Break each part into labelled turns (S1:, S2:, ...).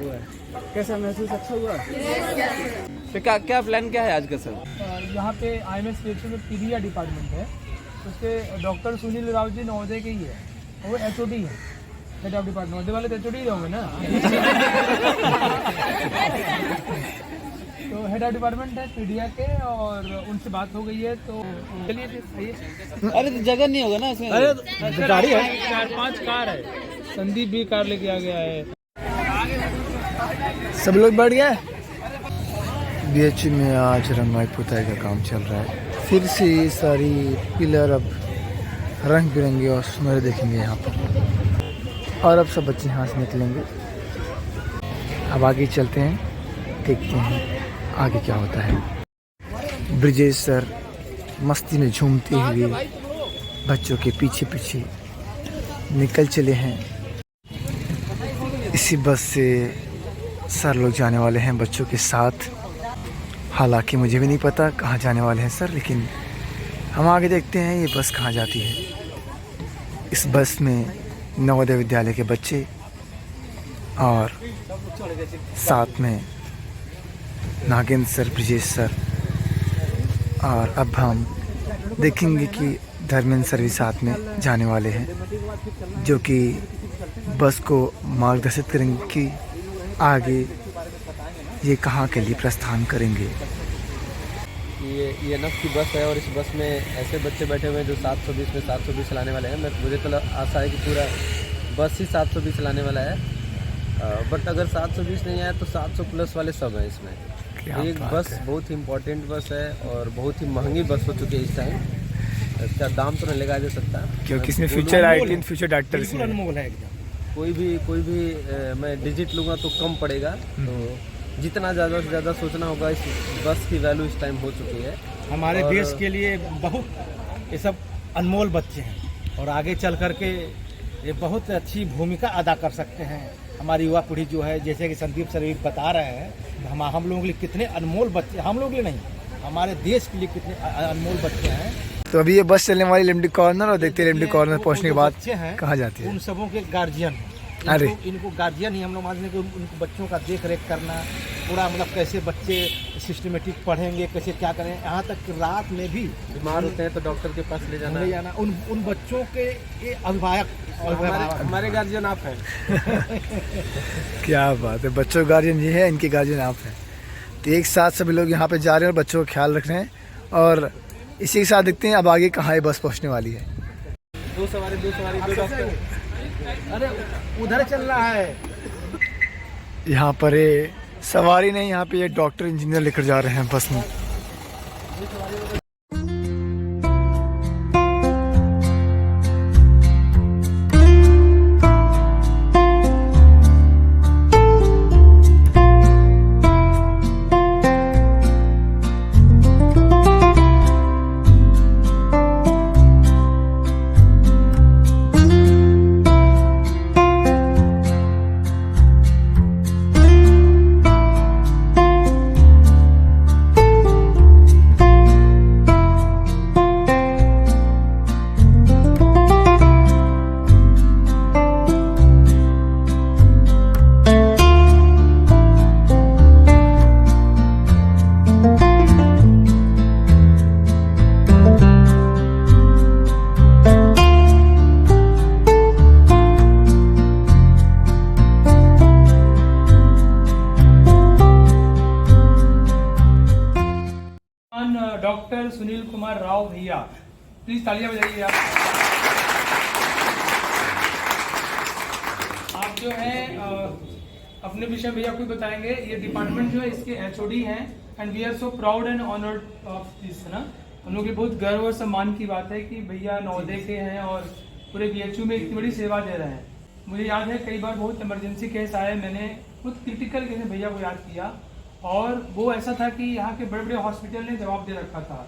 S1: हुआ है। कैसा महसूस, अच्छा हुआ?
S2: तो क्या प्लान क्या है आज का सर?
S1: यहाँ पे IMS PHU में पीडिया डिपार्टमेंट है, उसके डॉक्टर सुनील राव जी नवोदय के ही है, वो HOD है, हेड ऑफ डिपार्टमेंट। नवोदय वाले तो HOD ही होंगे ना। तो हेड ऑफ डिपार्टमेंट है पीडिया के, और उनसे बात हो गई है, तो चलिए आइए।
S2: अरे तो जगह नहीं होगा ना इसमें?
S1: अरे गाड़ी है, 4-5 कार है, संदीप भी कार लेके आ गया है। सब लोग बैठ गए।
S3: BHU में आज रंगाई पुताई का काम चल रहा है। फिर से ये सारी पिलर अब रंग बिरंगे और सुनहरे देखेंगे यहाँ पर। और अब सब बच्चे यहाँ से निकलेंगे। अब आगे चलते हैं, देखते हैं आगे क्या होता है। ब्रिजेश सर मस्ती में झूमते हुए बच्चों के पीछे पीछे निकल चले हैं। इसी बस से सर लोग जाने वाले हैं बच्चों के साथ। हालांकि मुझे भी नहीं पता कहाँ जाने वाले हैं सर, लेकिन हम आगे देखते हैं ये बस कहाँ जाती है। इस बस में नवोदय विद्यालय के बच्चे और साथ में नागेंद्र सर, ब्रिजेश सर, और अब हम देखेंगे कि धर्मेंद्र सर भी साथ में जाने वाले हैं, जो कि बस को मार्गदर्शित करेंगे कि आगे ये कहाँ के लिए प्रस्थान करेंगे।
S2: ये नफ की बस है और इस बस में ऐसे बच्चे बैठे हुए हैं जो 720 में 720 चलाने वाले हैं। मुझे तो आशा है कि पूरा बस ही 720 चलाने वाला है, बट अगर 720 नहीं आया तो 700 प्लस वाले सब हैं इसमें। ये बस बहुत ही इम्पोर्टेंट बस है और बहुत ही महंगी बस हो चुकी है इस टाइम। इसका दाम तो नहीं लगाया जा सकता,
S3: क्योंकि इसमें फ्यूचर आईटी, फ्यूचर डॉक्टर
S1: अनमोल है एकदम।
S2: कोई भी मैं डिजिट लूँगा तो कम पड़ेगा। तो जितना ज़्यादा से ज़्यादा सोचना होगा, इस बस की वैल्यू इस टाइम हो चुकी है
S1: हमारे देश के लिए। बहुत ये सब अनमोल बच्चे हैं और आगे चल कर के ये बहुत अच्छी भूमिका अदा कर सकते हैं। हमारी युवा पीढ़ी जो है, जैसे कि संदीप सर भी बता रहे हैं, हम लोगों के लिए कितने अनमोल बच्चे, हम लोगों के लिए नहीं, हमारे देश के लिए कितने अनमोल बच्चे हैं।
S3: तो अभी ये बस चलने वाली लिमडी कॉर्नर, और देखते हैं लिमडी कॉर्नर पहुंचने के बाद कहाँ जाती है।
S1: उन सबों के गार्जियन हैं।
S3: अरे
S1: इनको गार्जियन ही हम लोग मानते हैं कि उनको बच्चों का देख रेख करना, पूरा मतलब कैसे बच्चे सिस्टमेटिक पढ़ेंगे, कैसे क्या करें। यहाँ तक कि रात में भी
S2: बीमार होते हैं तो डॉक्टर के पास ले जाना
S1: उन बच्चों के ये अभिभावक
S2: हमारे गार्जियन आप हैं।
S3: क्या बात है, बच्चों का गार्जियन ये है, इनके गार्जियन आप हैं। तो एक साथ सभी लोग यहाँ पे जा रहे हैं और बच्चों का ख्याल रख रहे हैं, और इसी के साथ देखते हैं अब आगे कहाँ ये बस पहुँचने वाली है।
S2: दो सवारी दो डॉक्टर।
S1: अरे उधर चल रहा है।
S3: यहाँ पर ये सवारी नहीं, यहाँ पे ये डॉक्टर इंजीनियर लेकर जा रहे हैं बस में।
S1: डॉक्टर सुनील कुमार राव भैया, प्लीज तालियां बजाइए। आप जो है अपने विषय भैया को बताएंगे। ये डिपार्टमेंट जो है इसके HOD हैं, and we are so proud and honoured of this, है ना। हम लोग की बहुत गर्व और सम्मान की बात है कि भैया नवोदय के हैं और पूरे BHU में इतनी बड़ी सेवा दे रहे हैं। मुझे याद है कई बार बहुत इमरजेंसी केस आए, मैंने बहुत क्रिटिकल केस भैया को याद किया, और वो ऐसा था कि यहाँ के बड़े बड़े हॉस्पिटल ने जवाब दे रखा था,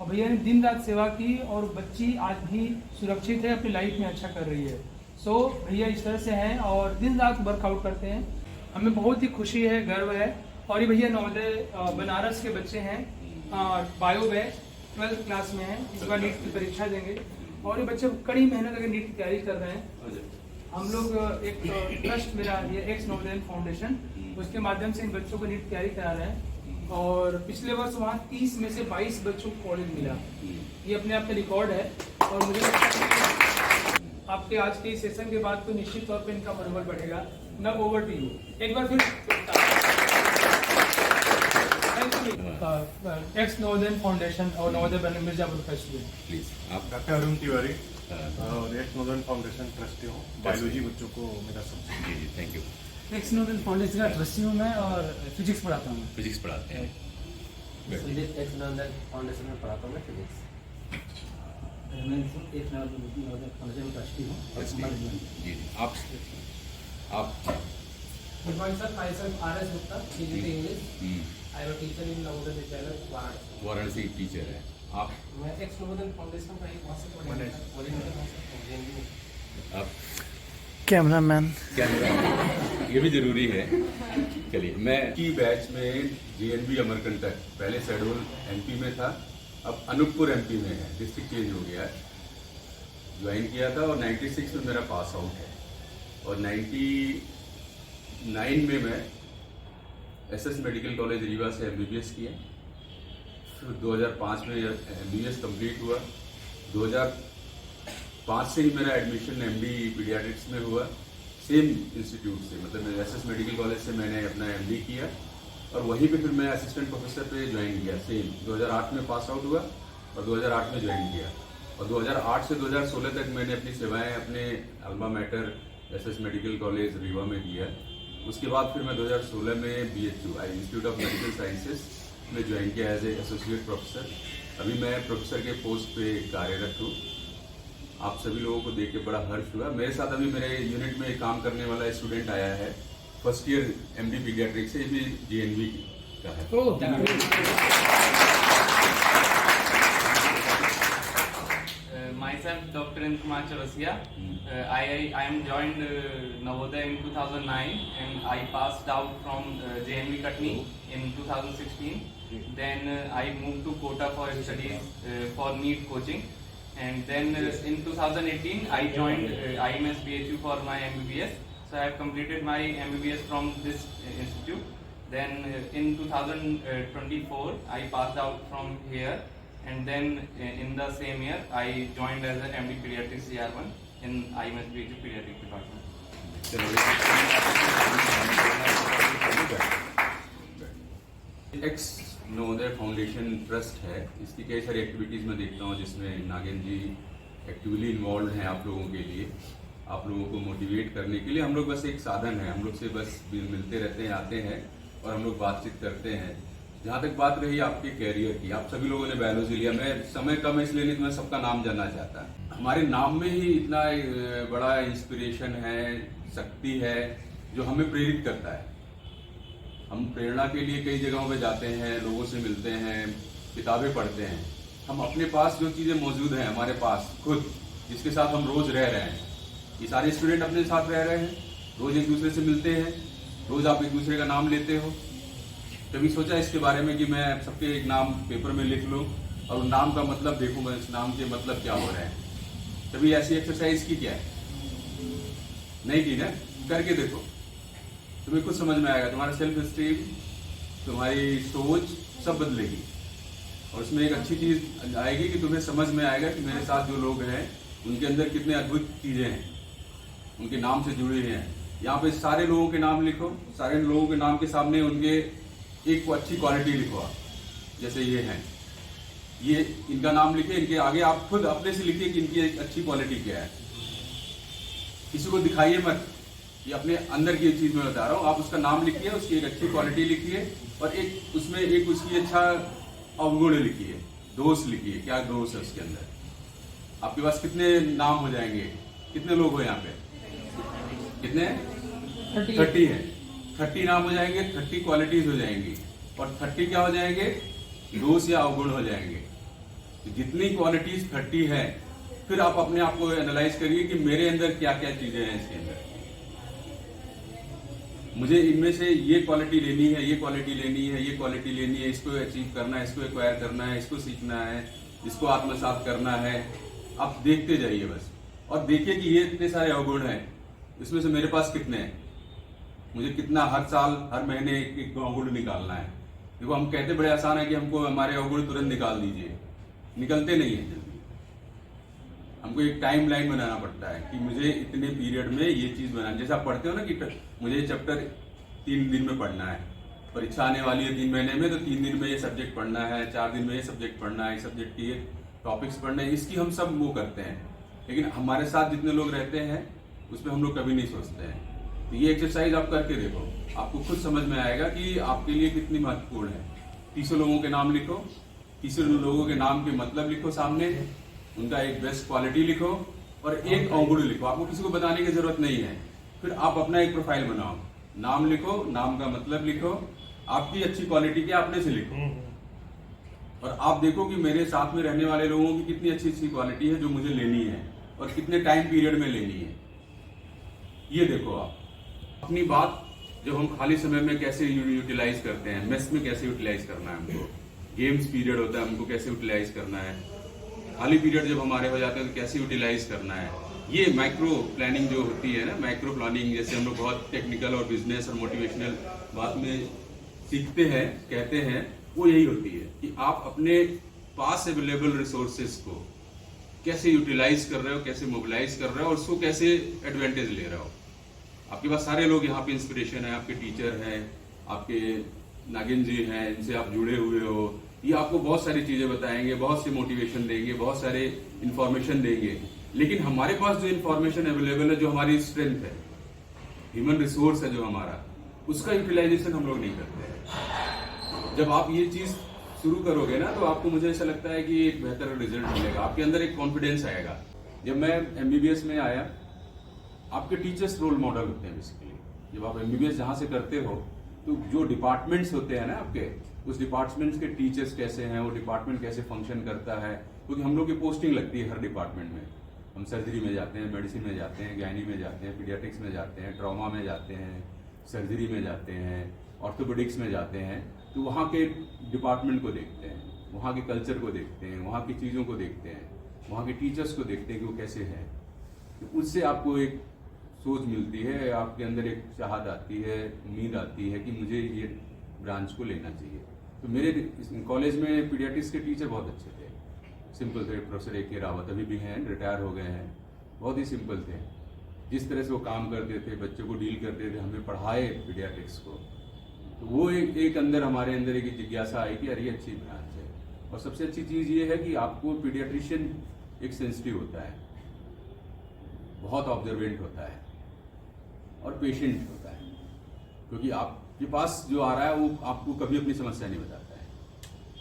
S1: और भैया ने दिन रात सेवा की, और बच्ची आज भी सुरक्षित है, अपनी लाइफ में अच्छा कर रही है। सो भैया इस तरह से हैं और दिन रात वर्कआउट करते हैं। हमें बहुत ही खुशी है, गर्व है। और ये भैया नवोदय बनारस के बच्चे हैं, बायो में 12th क्लास में हैं, इस बार नीट की परीक्षा देंगे, और ये बच्चे कड़ी मेहनत करके नीट की तैयारी कर रहे हैं। हम लोग एक ट्रस्ट मेरा ये एक्स नवोदय फाउंडेशन, उसके माध्यम से इन बच्चों को नीट की तैयारी करा रहे हैं। और पिछले वर्ष वहाँ 30 में से 22 बच्चों को कॉलेज मिला, ये अपने आप में रिकॉर्ड है। और मुझे लगता है कि आपके आज के इस सेशन के बाद तो निश्चित तौर पे इनका मनोबल बढ़ेगा। मैं ओवर टू यू एक बार फिर एक्स नवोदय फाउंडेशन और नवोदय मिर्जापुर का स्टूडेंट
S4: प्लीज आप
S5: डॉक्टर अरुण तिवारी और एक्स नवोदय फाउंडेशन ट्रस्टी हूँ। बायोलॉजी बच्चों को मेरा सब्जेक्ट।
S4: जी thank you.
S6: Ex Navodaya foundation का ट्रस्टी हूँ मैं और फिजिक्स पढ़ाता हूँ।
S4: फिजिक्स पढ़ाते हैं।
S2: संदीप एक्स नवोदय फाउंडेशन में पढ़ाता हूँ मैं फिजिक्स।
S6: मैं एक नवोदय फाउंडेशन में ट्रस्टी हूँ।
S4: जी आप
S1: Good morning, sir. Myself R.S. Gupta, CGT English. I am a teacher in Navodaya Vidyalaya, Varanasi.
S4: Varanasi teacher है आप।
S1: मैं एक्स नवोदय फाउंडेशन का एक मासिक
S4: आप
S3: कैमरामैन
S4: क्या ये भी जरूरी है। चलिए मैं की बैच में JNV अमरकंटक पहले शेड्यूल MP में था, अब अनूपपुर MP में है, डिस्ट्रिक्ट चेंज हो गया है। ज्वाइन किया था और 96 में मेरा पास आउट है और 99 में मैं SS मेडिकल कॉलेज रीवा से MBBS किया। फिर 2005 में MBBS कंप्लीट हुआ। 2005 से ही मेरा एडमिशन MD पीडियाट्रिक्स में हुआ, सेम इंस्टीट्यूट से, मतलब SS मेडिकल कॉलेज से मैंने अपना MD किया और वहीं पे फिर मैं असिस्टेंट प्रोफेसर पे ज्वाइन किया। सेम 2008 में पास आउट हुआ और 2008 में ज्वाइन किया और 2008 से 2016 तक मैंने अपनी सेवाएं अपने alma mater SS medical college Rewa में किया। उसके बाद फिर मैं 2016 में BHU institute of medical sciences में ज्वाइन किया एज ए एसोसिएट प्रोफेसर। अभी मैं प्रोफेसर के पोस्ट पे कार्यरत हूँ। आप सभी लोगों को देख के बड़ा हर्ष हुआ। मेरे साथ अभी मेरे यूनिट में काम करने वाला स्टूडेंट आया है, फर्स्ट ईयर MD पीडियाट्रिक्स से, ये भी JNV का है।
S7: Myself, Dr. N. Kumar Chaurasia. I am joined Navodaya in 2009 and I passed out from JNV Katni in 2016. Then I moved to Kota for studies for NEET coaching. And then in 2018 I joined IMS BHU for my MBBS. So I have completed my MBBS from this institute. Then in 2024 I passed out from here. And then in the same year, I joined as an MD Pediatrics CR1 in IMS BHU Pediatric Department.
S4: X Navodaya foundation trust है, इसकी कई सारी activities मैं देखता हूँ जिसमें नागेंद्र जी actively involve हैं आप लोगों के लिए, आप लोगों को मोटिवेट करने के लिए। हम लोग बस एक साधन है, हम लोग से बस मिलते रहते हैं, आते हैं और हम लोग बातचीत करते हैं। जहाँ तक बात रही आपके कैरियर की, आप सभी लोगों ने बायोलॉजी लिया, मैं समय कम है इसलिए नहीं तो मैं सबका नाम जानना चाहता। हमारे नाम में ही इतना बड़ा इंस्पिरेशन है, शक्ति है जो हमें प्रेरित करता है। हम प्रेरणा के लिए कई जगहों पे जाते हैं, लोगों से मिलते हैं, किताबें पढ़ते हैं। हम अपने पास जो चीज़ें मौजूद हैं हमारे पास खुद, जिसके साथ हम रोज रह रहे हैं, ये सारे स्टूडेंट अपने साथ रह रहे हैं, रोज एक दूसरे से मिलते हैं, रोज आप एक दूसरे का नाम लेते हो। कभी सोचा इसके बारे में कि मैं सबके एक नाम पेपर में लिख लूं और नाम का मतलब देखूं, मैं इस नाम के मतलब क्या हो रहे हैं। कभी ऐसी एक्सरसाइज की क्या है? नहीं की ना? करके देखो, तुम्हें कुछ समझ में आएगा। तुम्हारा सेल्फ एस्टीम, तुम्हारी सोच सब बदलेगी और उसमें एक अच्छी चीज आएगी कि तुम्हें समझ में आएगा कि मेरे साथ जो लोग हैं उनके अंदर कितने अद्भुत चीजें हैं, उनके नाम से जुड़ी हैं। यहाँ पे सारे लोगों के नाम लिखो, सारे लोगों के नाम के सामने उनके एक अच्छी क्वालिटी लिखो। आप जैसे ये हैं, ये इनका नाम लिखे, इनके आगे आप खुद अपने से लिखिए कि इनकी एक अच्छी क्वालिटी क्या है। किसी को दिखाइए मत, ये अपने अंदर की चीज में बता रहा हूँ। आप उसका नाम लिखिए, उसकी एक अच्छी क्वालिटी लिखिए और एक उसमें एक उसकी अच्छा अवगुण लिखिए, दोष लिखिए, क्या दोष है उसके अंदर। आपके पास कितने नाम हो जाएंगे? कितने लोग हो यहाँ पे? कितने? 30 है। 30 नाम हो जाएंगे, 30 क्वालिटीज हो जाएंगी और 30 क्या हो जाएंगे? दोष या अवगुण हो जाएंगे। तो जितनी क्वालिटीज 30 है, फिर आप अपने आप को एनालाइज करिए कि मेरे अंदर क्या क्या चीजें हैं। इसके अंदर मुझे इनमें से ये क्वालिटी लेनी है, ये क्वालिटी लेनी है, ये क्वालिटी लेनी है, इसको अचीव करना है, इसको एक्वायर करना है, इसको सीखना है, इसको आत्मसात करना है। आप देखते जाइए बस और देखिए कि ये इतने सारे अवगुण हैं, इसमें से मेरे पास कितने हैं, मुझे कितना हर साल हर महीने एक अंगूर निकालना है। देखो हम कहते बड़े आसान है कि हमको हमारे अंगूर तुरंत निकाल दीजिए, निकलते नहीं है जल्दी। हमको एक टाइम लाइन बनाना पड़ता है कि मुझे इतने पीरियड में ये चीज बनाना। जैसे आप पढ़ते हो ना कि मुझे ये चैप्टर 3 दिन में पढ़ना है, परीक्षा आने वाली है 3 महीने में, तो 3 दिन में ये सब्जेक्ट पढ़ना है, 4 दिन में ये सब्जेक्ट पढ़ना है, इस सब्जेक्ट के टॉपिक्स पढ़ने हैं, इसकी हम सब वो करते हैं। लेकिन हमारे साथ जितने लोग रहते हैं उसमें हम लोग कभी नहीं सोचते हैं। तो ये एक्सरसाइज आप करके देखो, आपको खुद समझ में आएगा कि आपके लिए कितनी महत्वपूर्ण है। 300 लोगों के नाम लिखो, 300 लोगों के नाम के मतलब लिखो, सामने उनका एक बेस्ट क्वालिटी लिखो और एक अंगूर लिखो। आपको किसी को बताने की जरूरत नहीं है। फिर आप अपना एक प्रोफाइल बनाओ, नाम लिखो, नाम का मतलब लिखो, आपकी अच्छी क्वालिटी क्या अपने से लिखो, और आप देखो कि मेरे साथ में रहने वाले लोगों की कितनी अच्छी अच्छी क्वालिटी है जो मुझे लेनी है और कितने टाइम पीरियड में लेनी है। ये देखो आप अपनी बात जब हम खाली समय में कैसे यूटिलाइज करते हैं, मेस में कैसे यूटिलाइज करना है हमको, गेम्स पीरियड होता है हमको कैसे यूटिलाइज करना है, खाली पीरियड जब हमारे हो जाते हैं तो कैसे यूटिलाइज करना है। ये माइक्रो प्लानिंग जो होती है ना, माइक्रो प्लानिंग जैसे हम लोग बहुत टेक्निकल और बिजनेस और मोटिवेशनल बात में सीखते हैं, कहते हैं, वो यही होती है कि आप अपने पास अवेलेबल रिसोर्सेज को कैसे यूटिलाइज कर रहे हो, कैसे मोबिलाइज कर रहे हो और उसको कैसे एडवांटेज ले रहे हो। आपके पास सारे लोग यहाँ पे इंस्पिरेशन है, आपके टीचर हैं, आपके नागिन जी हैं, इनसे आप जुड़े हुए हो, ये आपको बहुत सारी चीजें बताएंगे, बहुत से मोटिवेशन देंगे, बहुत सारे इंफॉर्मेशन देंगे। लेकिन हमारे पास जो इंफॉर्मेशन अवेलेबल है, जो हमारी स्ट्रेंथ है, ह्यूमन रिसोर्स है जो हमारा, उसका यूटिलाइजेशन हम लोग नहीं करते हैं। जब आप ये चीज शुरू करोगे ना, तो आपको, मुझे ऐसा लगता है कि एक बेहतर रिजल्ट मिलेगा, आपके अंदर एक कॉन्फिडेंस आएगा। जब मैं MBBS में आया, आपके टीचर्स रोल मॉडल होते हैं बेसिकली। जब आप MBBS जहाँ से करते हो, तो जो डिपार्टमेंट्स होते हैं ना आपके, उस डिपार्टमेंट्स के टीचर्स कैसे हैं, वो डिपार्टमेंट कैसे फंक्शन करता है, क्योंकि हम लोग की पोस्टिंग लगती है हर डिपार्टमेंट में। हम सर्जरी में जाते हैं, मेडिसिन में जाते हैं, गायनी में जाते हैं, पीडियाट्रिक्स में जाते हैं, ट्रॉमा में जाते हैं, सर्जरी में जाते हैं, ऑर्थोपेडिक्स में जाते हैं। तो वहाँ के डिपार्टमेंट को देखते हैं, वहाँ के कल्चर को देखते हैं, वहाँ की चीज़ों को देखते हैं, वहाँ के टीचर्स को देखते हैं कि वो कैसे हैं। तो उससे आपको एक सोच मिलती है, आपके अंदर एक चाहत आती है, उम्मीद आती है कि मुझे ये ब्रांच को लेना चाहिए। तो मेरे कॉलेज में पीडियाट्रिक्स के टीचर बहुत अच्छे थे, सिंपल थे। प्रोफेसर AK रावत अभी भी हैं, रिटायर हो गए हैं, बहुत ही सिंपल थे। जिस तरह से वो काम करते थे, बच्चों को डील करते थे, हमें पढ़ाए पीडियाट्रिक्स को, तो वो एक अंदर हमारे अंदर एक जिज्ञासा आई कि अरे अच्छी ब्रांच है। और सबसे अच्छी चीज़ ये है कि आपको पीडियाट्रिशियन एक सेंसिटिव होता है, बहुत ऑब्जर्वेंट होता है और पेशेंट होता है, क्योंकि आपके पास जो आ रहा है वो आपको कभी अपनी समस्या नहीं बताता है,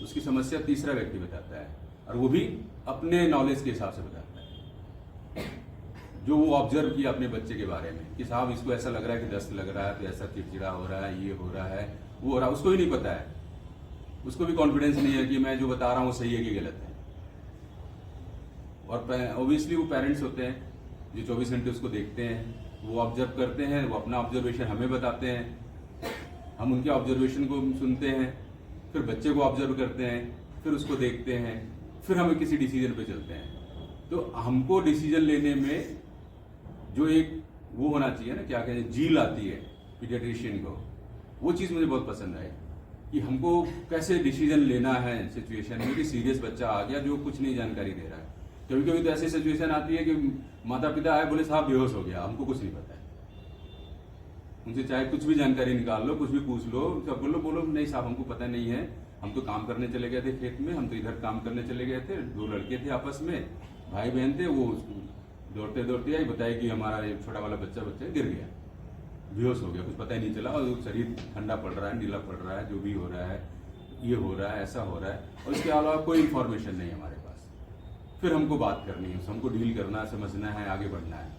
S4: उसकी समस्या तीसरा व्यक्ति बताता है, और वो भी अपने नॉलेज के हिसाब से बताता है, जो वो ऑब्जर्व किया अपने बच्चे के बारे में कि साहब इसको ऐसा लग रहा है कि दस्त लग रहा है, तो ऐसा चिड़चिड़ा हो रहा है, ये हो रहा है, वो हो रहा है। उसको भी नहीं पता है, उसको भी कॉन्फिडेंस नहीं है कि मैं जो बता रहा हूँ सही है कि गलत है। और ऑब्वियसली वो पेरेंट्स होते हैं जो 24 घंटे उसको देखते हैं, वो ऑब्जर्व करते हैं, वो अपना ऑब्जर्वेशन हमें बताते हैं, हम उनके ऑब्जर्वेशन को सुनते हैं, फिर बच्चे को ऑब्जर्व करते हैं, फिर उसको देखते हैं, फिर हम किसी डिसीजन पे चलते हैं। तो हमको डिसीजन लेने में जो एक वो होना चाहिए ना, क्या कहते हैं, जील आती है पीडियाट्रिशियन को, वो चीज़ मुझे बहुत पसंद आई कि हमको कैसे डिसीजन लेना है सिचुएशन में कि सीरियस बच्चा आ गया जो कुछ नहीं जानकारी दे रहा है। कभी कभी तो ऐसी सिचुएशन आती है कि माता पिता आए, बोले साहब बेहोश हो गया, हमको कुछ नहीं पता है। उनसे चाहे कुछ भी जानकारी निकाल लो, कुछ भी पूछ लो, सब बोलो नहीं साहब हमको पता नहीं है, हम तो काम करने चले गए थे खेत में, हम तो इधर काम करने चले गए थे, 2 लड़के थे आपस में, भाई बहन थे, वो दौड़ते दौड़ते आई, बताया कि हमारा एक छोटा वाला बच्चा गिर गया, बेहोश हो गया, कुछ पता ही नहीं चला, और शरीर ठंडा पड़ रहा है, नीला पड़ रहा है, जो भी हो रहा है, ये हो रहा है, ऐसा हो रहा है, और इसके अलावा कोई इन्फॉर्मेशन नहीं हमारे पास। फिर हमको बात करनी है, हमको डील करना है, समझना है, आगे बढ़ना है।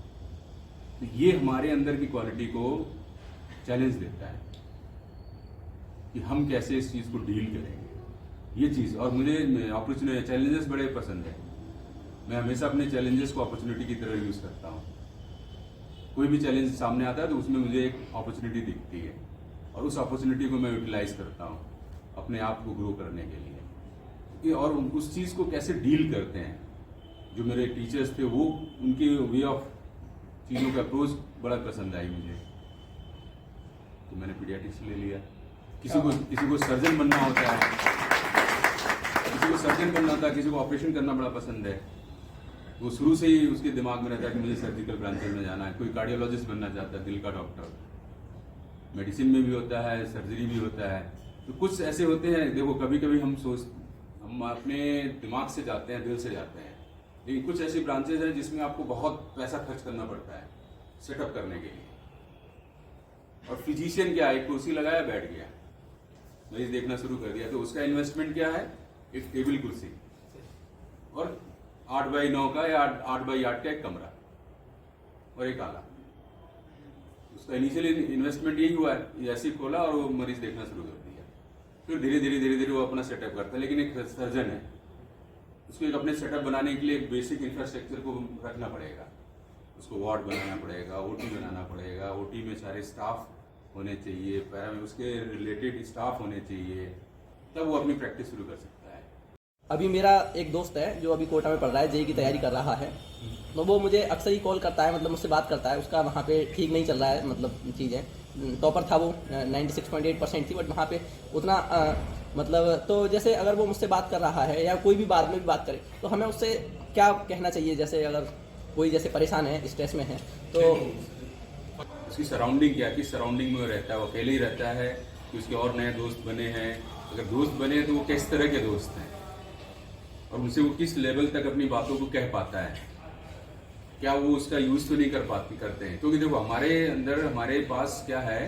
S4: तो ये हमारे अंदर की क्वालिटी को चैलेंज देता है कि हम कैसे इस चीज़ को डील करेंगे, ये चीज़। और मुझे अपॉर्चुनिटी, चैलेंजेस बड़े पसंद है, मैं हमेशा अपने चैलेंजेस को अपॉर्चुनिटी की तरह यूज़ करता हूँ। कोई भी चैलेंज सामने आता है तो उसमें मुझे एक अपॉर्चुनिटी दिखती है, और उस अपॉर्चुनिटी को मैं यूटिलाइज करता हूँ अपने आप को ग्रो करने के लिए। और उस चीज़ को कैसे डील करते हैं, जो मेरे टीचर्स थे वो उनके वे ऑफ चीज़ों का अप्रोच बड़ा पसंद आई मुझे, तो मैंने पीडियाट्रिक्स ले लिया। किसी को सर्जन बनना होता है, किसी को ऑपरेशन करना बड़ा पसंद है, वो शुरू से ही उसके दिमाग में रहता है कि मुझे सर्जिकल ब्रांचेज में जाना है। कोई कार्डियोलॉजिस्ट बनना चाहता है, दिल का डॉक्टर, मेडिसिन में भी होता है, सर्जरी भी होता है। तो कुछ ऐसे होते हैं, देखो कभी कभी हम अपने दिमाग से जाते हैं, दिल से जाते हैं, लेकिन कुछ ऐसी ब्रांचेज हैं जिसमें आपको बहुत पैसा खर्च करना पड़ता है सेटअप करने के लिए। और फिजिशियन क्या है, एक कुर्सी लगाया बैठ गया, मरीज देखना शुरू कर दिया, तो उसका इन्वेस्टमेंट क्या है, एक टेबल कुर्सी और 8x9 का या 8x8 का एक कमरा और एक आला। उसका इनिशियल इन्वेस्टमेंट यही हुआ है, ऐसे ही खोला और वो मरीज देखना शुरू कर दिया। फिर धीरे धीरे वो अपना सेटअप करता है। लेकिन एक सर्जन है, उसको एक अपने सेटअप बनाने के लिए एक बेसिक इंफ्रास्ट्रक्चर को रखना पड़ेगा। उसको वार्ड बनाना पड़ेगा, ओटी बनाना पड़ेगा, ओटी में सारे स्टाफ होने चाहिए, पैरा में उसके रिलेटेड स्टाफ होने चाहिए, तब वो अपनी प्रैक्टिस शुरू कर सकता है।
S8: अभी मेरा एक दोस्त है जो अभी कोटा में पढ़ रहा है, जेईई की तैयारी कर रहा है, तो वो मुझे अक्सर ही कॉल करता है, मतलब मुझसे बात करता है। उसका वहाँ पे ठीक नहीं चल रहा है, मतलब चीज़ें, टॉपर था वो, 96.8% थी, बट वहाँ पे उतना मतलब, तो जैसे अगर वो मुझसे बात कर रहा है या कोई भी बाद में भी बात करे, तो हमें उससे क्या कहना चाहिए? जैसे अगर कोई जैसे परेशान है, स्ट्रेस में है, तो
S4: उसकी सराउंडिंग क्या, किस सराउंडिंग में वो रहता है, वो अकेले ही रहता है कि उसके और नए दोस्त बने हैं? अगर दोस्त बने तो वो किस तरह के दोस्त हैं और उनसे वो किस लेवल तक अपनी बातों को कह पाता है? क्या वो उसका यूज तो नहीं करते हैं? क्योंकि देखो हमारे पास क्या है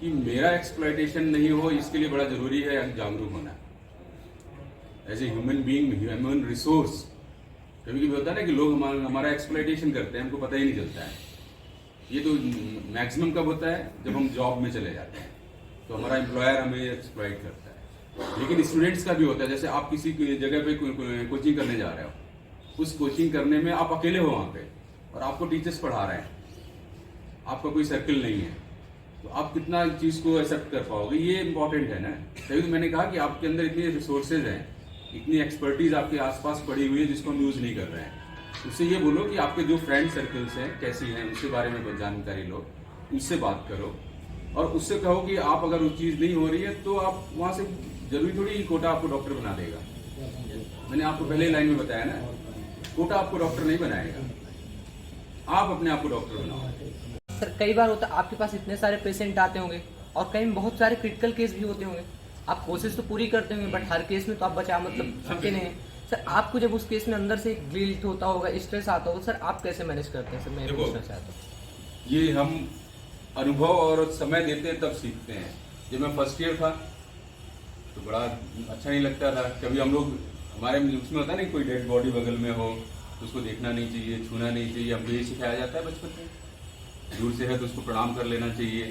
S4: कि मेरा एक्सप्लॉयटेशन नहीं हो, इसके लिए बड़ा जरूरी है जागरूक होना। As a human being, human resource, कभी कभी होता है ना कि लोग हमारा एक्सप्लॉयटेशन करते हैं, हमको पता ही नहीं चलता है। ये तो मैक्सिमम कब होता है, जब हम जॉब में चले जाते हैं तो हमारा एम्प्लॉयर हमें एक्सप्लॉइट करता है। लेकिन स्टूडेंट्स का भी होता है, जैसे आप किसी जगह पे कोचिंग करने जा रहे हो, उस कोचिंग करने में आप अकेले हो वहाँ पे और आपको टीचर्स पढ़ा रहे हैं, आपका कोई सर्कल नहीं है, तो आप कितना चीज़ को एक्सेप्ट कर पाओगे, ये इंपॉर्टेंट है ना। तभी तो मैंने कहा कि आपके अंदर इतनी रिसोर्सेज हैं, इतनी एक्सपर्टीज आपके आसपास पड़ी हुई है जिसको हम यूज़ नहीं कर रहे हैं। उससे ये बोलो कि आपके जो फ्रेंड सर्कल्स हैं कैसी हैं, उसके बारे में जानकारी लो, उससे बात करो और उससे कहो कि आप अगर वो चीज़ नहीं हो रही है तो आप वहाँ से, जरूरी थोड़ी कोटा आपको डॉक्टर बना देगा। मैंने आपको पहले लाइन में बताया ना, कोटा आपको डॉक्टर नहीं बनाएगा, आप अपने आप को डॉक्टर बनाओ।
S9: सर कई बार होता है आपके पास इतने सारे पेशेंट आते होंगे और कई में बहुत सारे क्रिटिकल केस भी होते होंगे, आप कोशिश तो पूरी करते होंगे बट हर केस में तो आप बचा मतलब सकते नहीं हैं। सर आपको जब उस केस में अंदर से गिल्ट होता होगा, स्ट्रेस आता होगा, सर आप कैसे मैनेज करते हैं? सर मैं पूछना चाहता हूँ।
S4: ये हम अनुभव और समय देते हैं तब सीखते हैं। जब मैं फर्स्ट ईयर था तो बड़ा अच्छा नहीं लगता था, कभी हम लोग हमारे उसमें होता नहीं, कोई डेड बॉडी बगल में हो तो उसको देखना नहीं चाहिए, छूना नहीं चाहिए, हमको ये सिखाया जाता है बचपन में। दूर से है तो उसको प्रणाम कर लेना चाहिए,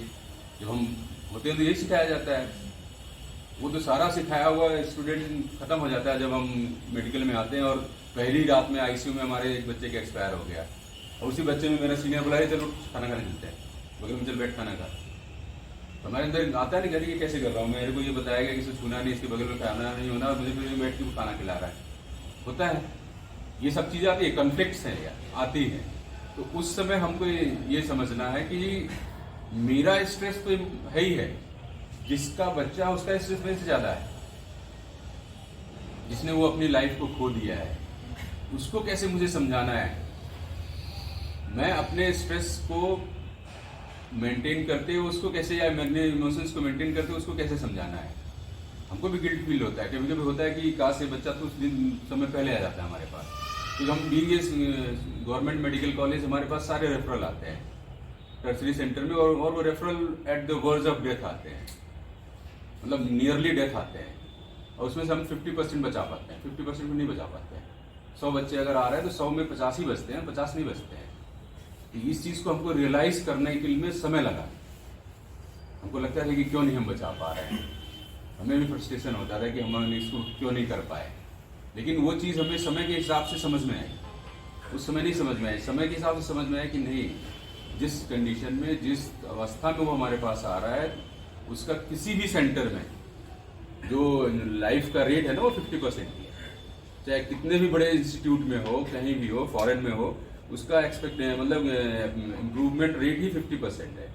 S4: जब हम होते हैं तो यही सिखाया जाता है। वो तो सारा सिखाया हुआ स्टूडेंट खत्म हो जाता है जब हम मेडिकल में आते हैं और पहली रात में आईसीयू में हमारे एक बच्चे का एक्सपायर हो गया और उसी बच्चे में मेरा सीनियर बुलाया, चलो खाना खाने चलते हैं, बगल में चल बैठ खाना खा। तो हमारे अंदर आता नहीं घर, ये कैसे कर रहा हूँ, मेरे को ये बताया गया कि इसे छूना नहीं, इसके बगल में खाना नहीं होना और मुझे फिर बैठ के खाना खिला रहा है। होता है, ये सब चीज़ें आती है, कॉन्फ्लिक्ट्स हैं आती हैं। तो उस समय हमको ये समझना है कि मेरा स्ट्रेस तो है ही है, जिसका बच्चा उसका स्ट्रेस मेरे से ज़्यादा है, जिसने वो अपनी लाइफ को खो दिया है, उसको कैसे मुझे समझाना है। मैं अपने स्ट्रेस को मेंटेन करते हुए उसको कैसे, या मेरे इमोशंस को मेंटेन करते हुए उसको कैसे समझाना है। हमको भी गिल्ट फील होता है, कभी कभी होता है कि काश ये बच्चा तो उस दिन समय पहले आ जाता है हमारे पास। तो हम बीइंग गवर्नमेंट मेडिकल कॉलेज, हमारे पास सारे रेफरल आते हैं टर्सरी सेंटर में और वो referral at the verge of death आते हैं, मतलब नियरली डेथ आते हैं और उसमें से हम 50% बचा पाते हैं, 50% भी नहीं बचा पाते हैं। 100 बच्चे अगर आ रहे हैं तो 100 में 50 ही बचते हैं, 50 नहीं बचते हैं। तो इस चीज़ को हमको रियलाइज करने के लिए समय लगा। हमको लगता है कि क्यों नहीं हम बचा पा रहे हैं, हमें भी फ्रस्ट्रेशन होता था कि हम इसको क्यों नहीं कर पाए। लेकिन वो चीज़ हमें समय के हिसाब से समझ में आई, उस समय नहीं समझ में आई, समय के हिसाब से समझ में आया कि नहीं, जिस कंडीशन में, जिस अवस्था में वो हमारे पास आ रहा है, उसका किसी भी सेंटर में जो लाइफ का रेट है ना वो 50% ही है। चाहे कितने भी बड़े इंस्टीट्यूट में हो, कहीं भी हो, फॉरेन में हो, उसका एक्सपेक्ट मतलब इम्प्रूवमेंट रेट ही 50% है।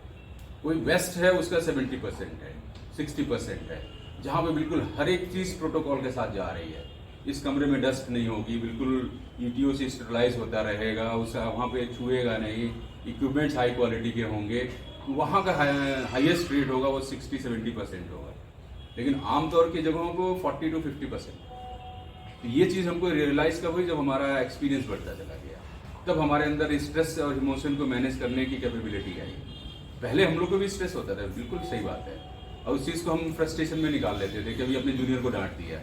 S4: कोई वेस्ट है उसका 70% है, 60% है, जहाँ पे बिल्कुल हर एक चीज़ प्रोटोकॉल के साथ जा रही है। इस कमरे में डस्ट नहीं होगी, बिल्कुल ईटीओ से स्टेरलाइज होता रहेगा, उसका वहाँ पे छुएगा नहीं, इक्विपमेंट्स हाई क्वालिटी के होंगे, वहाँ का हाईएस्ट रेट होगा वो 60-70% होगा। लेकिन आमतौर की जगहों को 40 to 50%। तो ये चीज़ हमको रियलाइज कब हुई, जब हमारा एक्सपीरियंस बढ़ता चला गया, तब हमारे अंदर स्ट्रेस और इमोशन को मैनेज करने की कैपेबिलिटी आई। पहले हम लोग को भी स्ट्रेस होता था, बिल्कुल सही बात है, और उस चीज़ को हम फ्रस्ट्रेशन में निकाल लेते थे कि अभी अपने जूनियर को डांट दिया,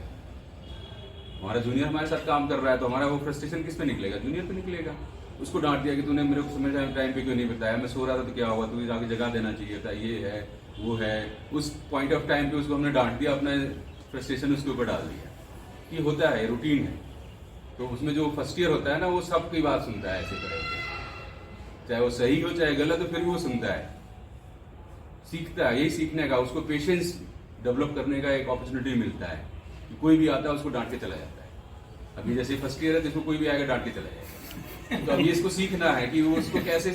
S4: हमारा जूनियर हमारे साथ काम कर रहा है तो हमारा वो फ्रस्ट्रेशन किस पे निकलेगा, जूनियर पे निकलेगा। उसको डांट दिया कि तूने मेरे को समय टाइम पे क्यों नहीं बताया, मैं सो रहा था तो क्या हुआ, तुझे जाके जगह देना चाहिए था, ये है वो है। उस पॉइंट ऑफ टाइम पे उसको हमने डांट दिया, अपना फ्रस्ट्रेशन उसके ऊपर डाल दिया। कि होता है, रूटीन है। तो उसमें जो फर्स्ट ईयर होता है ना, वो सबकी बात सुनता है ऐसे तरह से, चाहे वो सही हो चाहे गलत हो, फिर भी वो सुनता है, सीखता है। यही सीखने का, उसको पेशेंस डेवलप करने का एक अपॉर्चुनिटी मिलता है कि कोई भी आता है उसको डांट के चला जाता है। अभी जैसे फर्स्ट ईयर है तो इसको कोई भी आएगा डांट के चला जाएगा। तो अभी इसको सीखना है कि वो उसको कैसे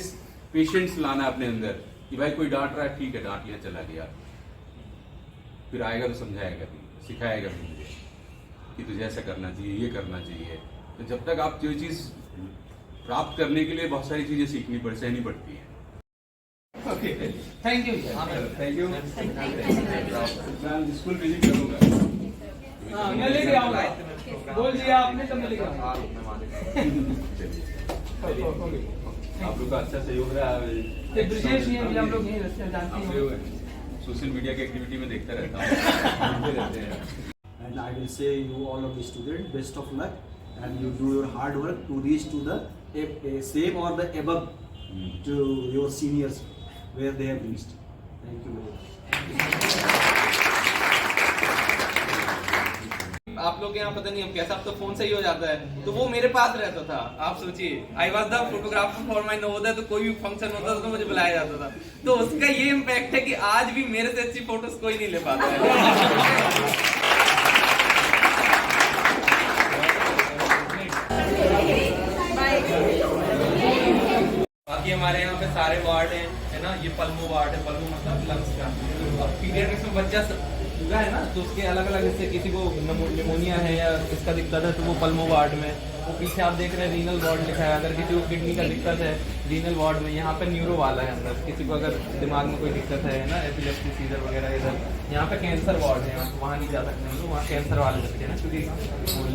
S4: पेशेंस लाना अपने अंदर, कि भाई कोई डांट रहा है, ठीक है डांट लिया, चला गया, फिर आएगा तो समझाएगा भी, सिखाएगा भी मुझे कि तुझे ऐसा करना चाहिए, ये करना चाहिए। तो जब तक आप जो चीज़ प्राप्त करने के लिए बहुत सारी चीज़ें सहनी पड़ती है।
S1: Okay, thank you.
S4: Thank you. मैं स्कूल विजिट करूँगा।
S1: हाँ, मैं लेके आऊँगा, बोल दिया आपने तो मैं लेके आऊँगा।
S4: आप लोग का अच्छा सहयोग रहा है।
S1: ब्रिजेश ये भी हम लोग नहीं जानते हैं,
S4: सोशल मीडिया की एक्टिविटी में देखता रहता हूँ।
S10: And I will say you all of the students best of luck, and you do your hard work to reach to the same or the above to your seniors where they have reached. Thank you very much.
S7: आप लोग यहाँ पता नहीं अब कैसा, अब तो phone सही हो जाता है, तो वो मेरे पास रहता था। आप सोचिए, I was the photographer for my Navodaya, तो कोई भी फंक्शन होता था तो मुझे बुलाया जाता था। तो उसका ये इम्पैक्ट है कि आज भी मेरे से अच्छी फोटोज कोई नहीं ले पाता है। बाकी हमारे यहाँ पे सारे वार्ड हैं, है ना, ये पल्मो वार्ड है, पल्मो मतलब लंग्स का। अब पीडियाट्रिक्स में बच्चा हुआ है ना, तो उसके अलग अलग, जैसे किसी को निमोनिया है या इसका दिक्कत है तो वो पल्मो वार्ड में, वो पीछे आप देख रहे हैं रीनल वार्ड लिखा है। अगर किसी को किडनी का दिक्कत है रीनल वार्ड में, यहाँ पे न्यूरो वाला है अंदर, किसी को अगर दिमाग में कोई दिक्कत है ना, एपिलेप्सी, सीजर वगैरह इधर। यहाँ पे कैंसर वार्ड है, वहाँ नहीं जा सकते हैं, वहाँ कैंसर वाले बच्चे हैं ना, क्योंकि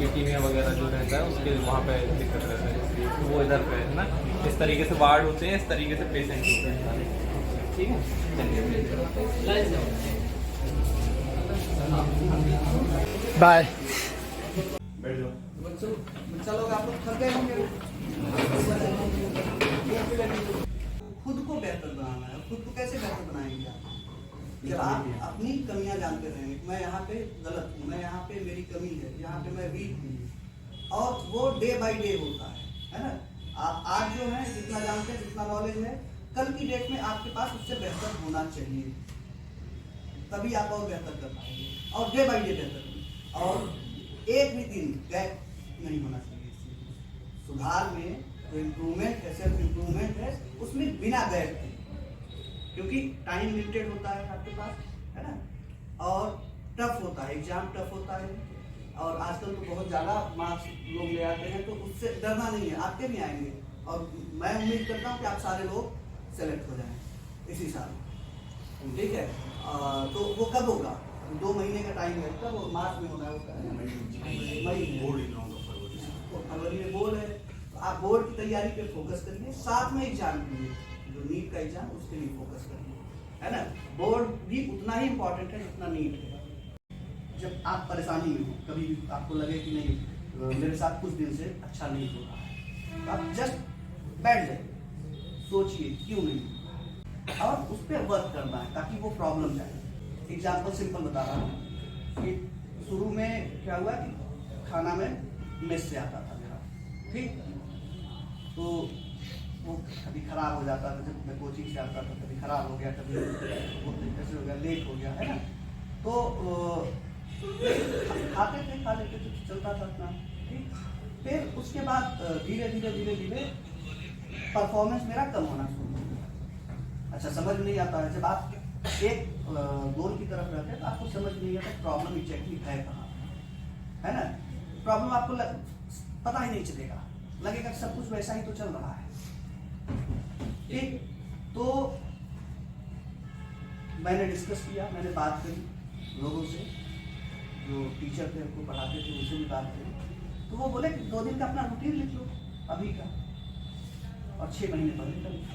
S7: ल्यूकीमिया वगैरह जो रहता है उसके वहाँ पे दिक्कत रहता है, तो वो इधर पे है ना। इस तरीके से वार्ड होते हैं, इस तरीके से पेशेंट होते हैं, ठीक है।
S3: बाय।
S10: बच्चा लोग आप लोग थक गए होंगे। खुद को बेहतर बनाना है। खुद को कैसे बेहतर बनाएंगे आप? जब आप अपनी कमियां जानते रहेंगे, मैं यहाँ पे गलत हूँ, मैं यहाँ पे मेरी कमी है, यहाँ पे मैं वीक हूँ, और वो डे बाय डे होता है ना। आप आज जो है जितना जानते हैं, जितना नॉलेज है, कल की डेट में आपके पास उससे बेहतर होना चाहिए, तभी आप और बेहतर कर पाएंगे, और डे बाय डे बेहतर, और एक भी दिन गैप नहीं होना चाहिए। सुधार में जो इम्प्रूवमेंट है, सेल्फ इम्प्रूवमेंट है, उसमें बिना गैप के, क्योंकि टाइम लिमिटेड होता है आपके पास, है ना, और टफ होता है, एग्जाम टफ होता है, और आजकल तो बहुत ज़्यादा मार्क्स लोग ले आते हैं, तो उससे डरना नहीं है, आपके भी आएंगे, और मैं उम्मीद करता हूँ कि आप सारे लोग सेलेक्ट हो जाएं इसी साल, ठीक है। तो वो कब होगा? 2 महीने का टाइम है, कब? मार्च में होना होगा, मई में, फरवरी में बोर्ड है। तो आप बोर्ड की तैयारी पे फोकस करिए, साथ में एग्जाम के लिए, जो नीट का एग्जाम, उसके लिए फोकस करिए, है ना। बोर्ड भी उतना ही इम्पोर्टेंट है जितना नीट है। जब आप परेशानी में हो, कभी भी आपको लगे कि नहीं मेरे साथ कुछ दिन से अच्छा नहीं हो रहा है, तो आप जस्ट बैठ जाइए, सोचिए क्यों नहीं, और उस पर वर्क करना है ताकि वो प्रॉब्लम जाए। एग्जाम्पल सिंपल बता रहा हूँ कि शुरू में क्या हुआ कि खाना में मेस से आता था मेरा, ठीक, तो वो कभी ख़राब हो जाता था, जब मैं कोचिंग से आता था कभी ख़राब हो गया, कभी कैसे हो गया, लेट हो गया, है ना। तो खाते थे, खा लेते थे, चलता था अपना, ठीक। फिर उसके बाद धीरे धीरे धीरे धीरे परफॉर्मेंस मेरा कम होना शुरू हो गया। अच्छा, समझ नहीं आता है, जब आप एक गोल की तरफ रहते हैं तो आपको समझ नहीं आता प्रॉब्लम एग्जैक्टली है कहाँ, है ना। प्रॉब्लम आपको पता ही नहीं चलेगा, लगेगा सब कुछ वैसा ही तो चल रहा है। ठीक, तो मैंने डिस्कस किया, मैंने बात करी लोगों से, जो टीचर थे उनको पढ़ाते थे उनसे भी बात करी, तो वो बोले कि 2 दिन का अपना रूटीन लिख लो अभी का, और 6 महीने पहले का लिख लो।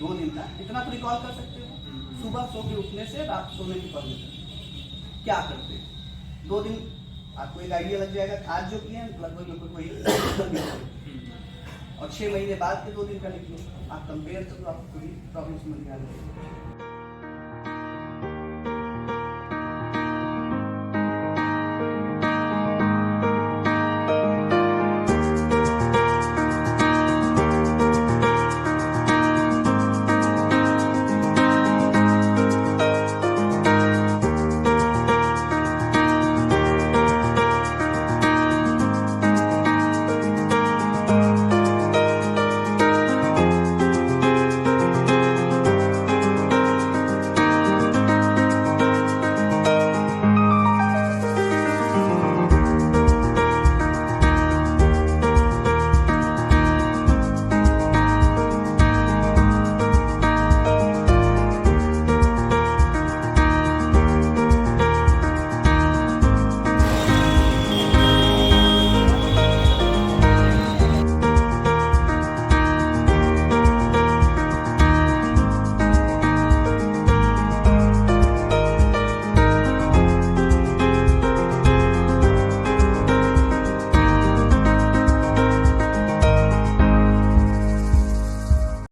S10: 2 दिन का इतना तो रिकॉल कर सकते हो, सुबह सो के उठने से रात सोने के पहले तक क्या करते हैं। 2 दिन आपको एक आइडिया लग जाएगा, आज जो किए हैं लगभग वही, और 6 महीने बाद के 2 दिन का लिख लो, आप कंपेयर करो, आपको प्रॉब्लम समझ में आ जाएगी।